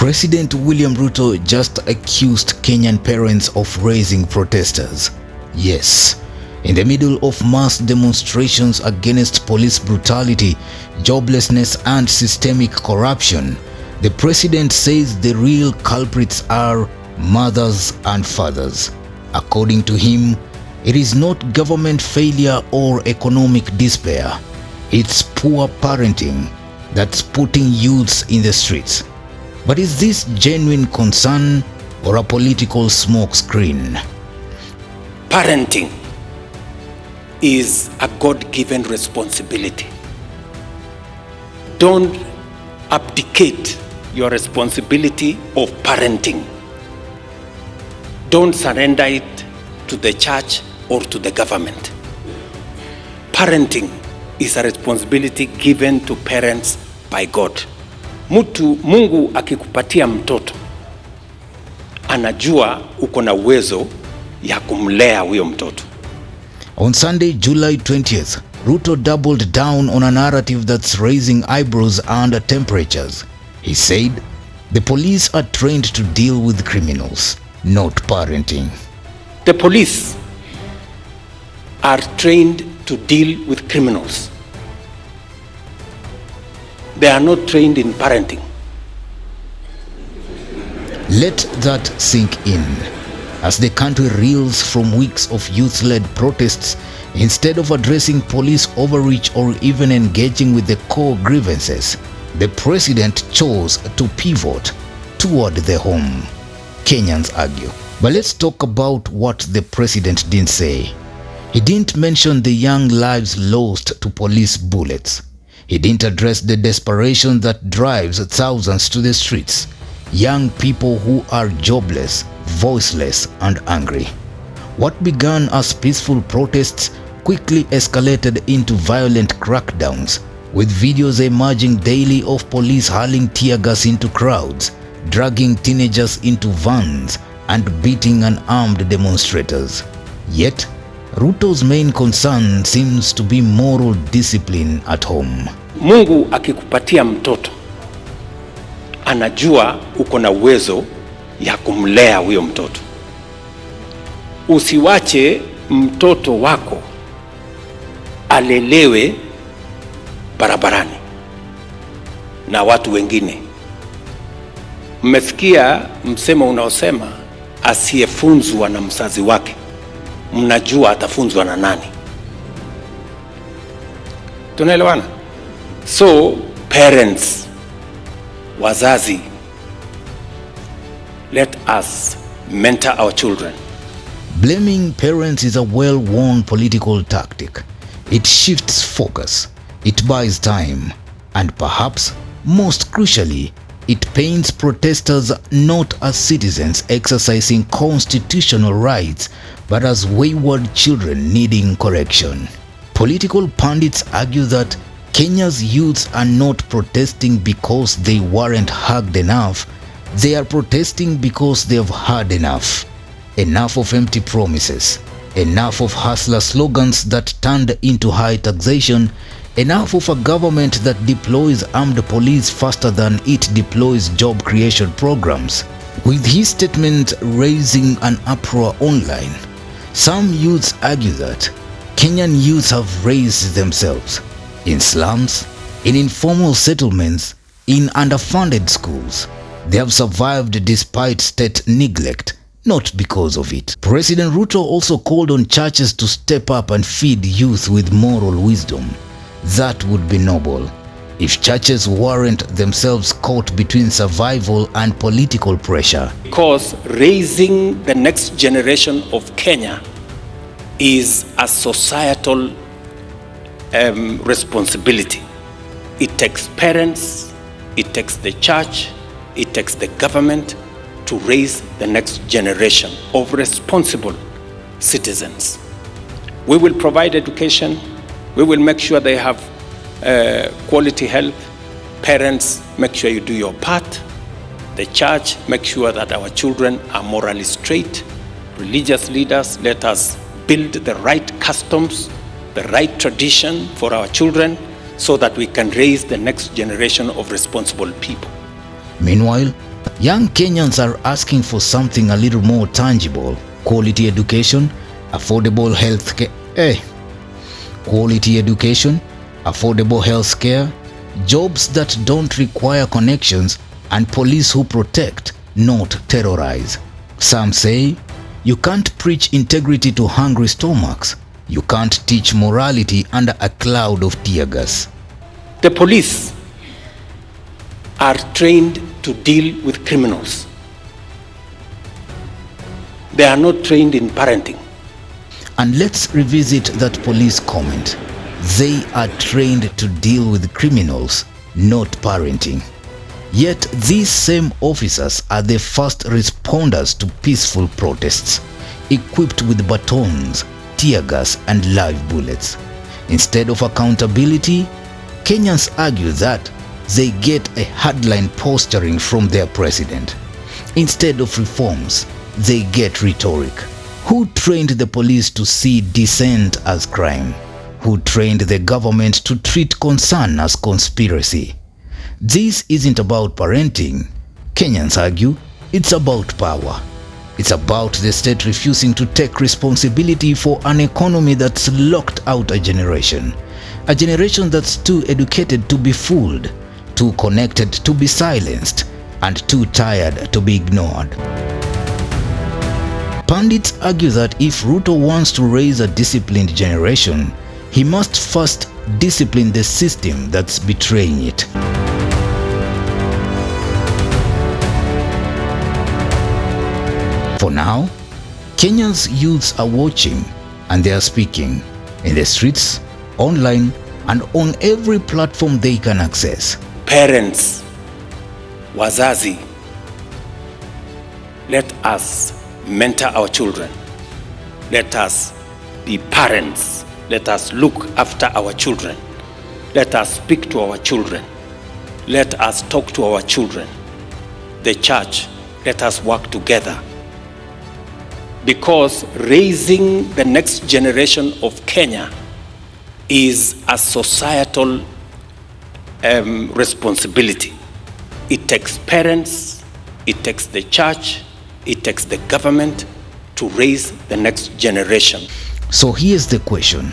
President William Ruto just accused Kenyan parents of raising protesters. Yes, in the middle of mass demonstrations against police brutality, joblessness and systemic corruption, the president says the real culprits are mothers and fathers. According to him, it is not government failure or economic despair. It's poor parenting that's putting youths in the streets. But is this genuine concern or a political smokescreen? Parenting is a God-given responsibility. Don't abdicate your responsibility of parenting. Don't surrender it to the church or to the government. Parenting is a responsibility given to parents by God. Mungu akikupatia mtoto, anajua uko na uwezo ya kumlea huyo mtoto. On Sunday, July 20th, Ruto doubled down on a narrative that's raising eyebrows and temperatures. He said, the police are trained to deal with criminals, not parenting. The police are trained to deal with criminals. They are not trained in parenting. Let that sink in. As the country reels from weeks of youth-led protests, instead of addressing police overreach or even engaging with the core grievances, the president chose to pivot toward the home, Kenyans argue. But let's talk about what the president didn't say. He didn't mention the young lives lost to police bullets. He didn't address the desperation that drives thousands to the streets. Young people who are jobless, voiceless, and angry. What began as peaceful protests quickly escalated into violent crackdowns, with videos emerging daily of police hurling tear gas into crowds, dragging teenagers into vans, and beating unarmed demonstrators. Yet, Ruto's main concern seems to be moral discipline at home. Mungu akikupatia mtoto, anajua uko na uwezo ya kumlea huyo mtoto. Usiwache mtoto wako alelewe barabarani na watu wengine. Mmesikia msemo unaosema asiyefunzwa na mzazi wake, mnajua atafunzwa na nani? Tunaelewana? So parents, wazazi, let us mentor our children. Blaming parents is a well-worn political tactic. It shifts focus, it buys time, and perhaps most crucially, it paints protesters not as citizens exercising constitutional rights, but as wayward children needing correction. Political pundits argue that Kenya's youths are not protesting because they weren't hugged enough. They are protesting because they have had enough. Enough of empty promises. Enough of hustler slogans that turned into high taxation. Enough of a government that deploys armed police faster than it deploys job creation programs. With his statement raising an uproar online, some youths argue that Kenyan youths have raised themselves in slums, in informal settlements, in underfunded schools. They have survived despite state neglect, not because of it. President Ruto also called on churches to step up and feed youth with moral wisdom. That would be noble. If churches weren't themselves caught between survival and political pressure. Because raising the next generation of Kenya is a societal responsibility. It takes parents, it takes the church, it takes the government to raise the next generation of responsible citizens. We will provide education. We will make sure they have quality health. Parents, make sure you do your part. The church, make sure that our children are morally straight. Religious leaders, let us build the right customs, the right tradition for our children so that we can raise the next generation of responsible people. Meanwhile, Young Kenyans are asking for something a little more tangible: quality education, affordable health care, quality education, affordable health care, jobs that don't require connections, and police who protect, not terrorize. Some say, you can't preach integrity to hungry stomachs. You can't teach morality under a cloud of tear gas. The police are trained to deal with criminals. They are not trained in parenting. And let's revisit that police comment. They are trained to deal with criminals, not parenting. Yet these same officers are the first responders to peaceful protests, equipped with batons, tear gas, and live bullets. Instead of accountability, Kenyans argue that they get a hardline posturing from their president. Instead of reforms, they get rhetoric. Who trained the police to see dissent as crime? Who trained the government to treat concern as conspiracy? This isn't about parenting, Kenyans argue. It's about power. It's about the state refusing to take responsibility for an economy that's locked out a generation. A generation that's too educated to be fooled, too connected to be silenced, and too tired to be ignored. Pundits argue that if Ruto wants to raise a disciplined generation, he must first discipline the system that's betraying it. For now, Kenya's youths are watching, and they are speaking in the streets, online, and on every platform they can access. Parents, wazazi, let us mentor our children. Let us be parents. Let us look after our children. Let us speak to our children. Let us talk to our children. The church, let us work together. Because raising the next generation of Kenya is a societal responsibility. It takes parents, it takes the church, it takes the government to raise the next generation. So here's the question.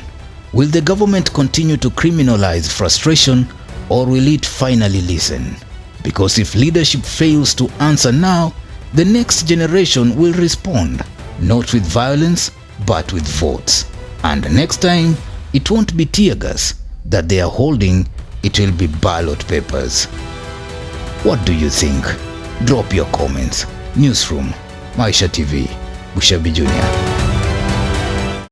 Will the government continue to criminalize frustration, or will it finally listen? Because if leadership fails to answer now, the next generation will respond. Not with violence, but with votes. And next time, it won't be tear gas that they are holding, it will be ballot papers. What do you think? Drop your comments. Newsroom, Maisha TV, Bushabi Jr.